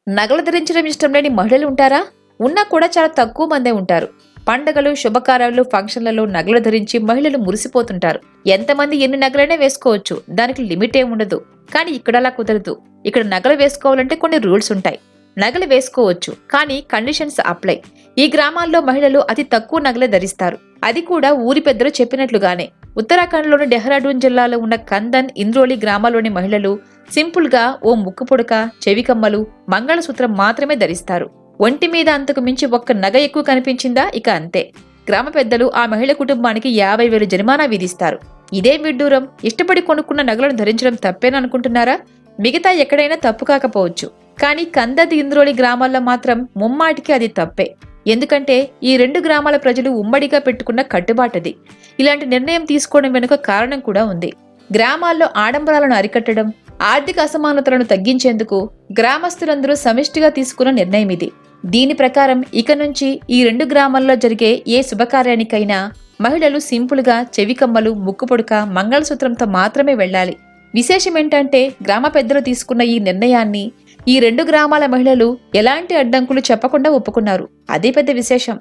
నగలు ధరించడం ఇష్టం లేని మహిళలు ఉంటారా? ఉన్నా కూడా చాలా తక్కువ మందే ఉంటారు. పండగలు, శుభకార్యాలు, ఫంక్షన్లలో నగలు ధరించి మహిళలు మురిసిపోతుంటారు. ఎంతమంది ఎన్ని నగలైనా వేసుకోవచ్చు, దానికి లిమిట్ ఏముండదు. కానీ ఇక్కడ అలా కుదరదు. ఇక్కడ నగలు వేసుకోవాలంటే కొన్ని రూల్స్ ఉంటాయి. నగలు వేసుకోవచ్చు, కానీ కండిషన్స్ అప్లై. ఈ గ్రామాల్లో మహిళలు అతి తక్కువ నగలే ధరిస్తారు, అది కూడా ఊరి పెద్దలు చెప్పినట్లుగానే. ఉత్తరాఖండ్లోని డెహ్రాడూన్ జిల్లాలో ఉన్న కందన్, ఇంద్రోలి గ్రామాల్లోని మహిళలు సింపుల్ గా ఓ ముక్కు పుడక, చెవికమ్మలు, మంగళసూత్రం మాత్రమే ధరిస్తారు. ఒంటి మీద అంతకు మించి ఒక్క నగ ఎక్కువ కనిపించిందా ఇక అంతే. గ్రామ పెద్దలు ఆ మహిళ కుటుంబానికి 50,000 జరిమానా విధిస్తారు. ఇదే విడ్డూరం. ఇష్టపడి కొనుక్కున్న నగలను ధరించడం తప్పేననుకుంటున్నారా? మిగతా ఎక్కడైనా తప్పు కాకపోవచ్చు, కానీ కందద్, ఇంద్రోలి గ్రామాల్లో మాత్రం ముమ్మాటికి అది తప్పే. ఎందుకంటే ఈ రెండు గ్రామాల ప్రజలు ఉమ్మడిగా పెట్టుకున్న కట్టుబాటది. ఇలాంటి నిర్ణయం తీసుకోవడం వెనుక కారణం కూడా ఉంది. గ్రామాల్లో ఆడంబరాలను అరికట్టడం, ఆర్థిక అసమానతలను తగ్గించేందుకు గ్రామస్తులందరూ సమిష్టిగా తీసుకున్న నిర్ణయం ఇది. దీని ప్రకారం ఇక నుంచి ఈ రెండు గ్రామాల్లో జరిగే ఏ శుభకార్యానికైనా మహిళలు సింపుల్గా చెవికమ్మలు, ముక్కుపుడక, మంగళసూత్రంతో మాత్రమే వెళ్లాలి. విశేషమేంటంటే గ్రామ పెద్దలు తీసుకున్న ఈ నిర్ణయాన్ని ఈ రెండు గ్రామాల మహిళలు ఎలాంటి అడ్డంకులు చెప్పకుండా ఒప్పుకున్నారు. అదే పెద్ద విశేషం.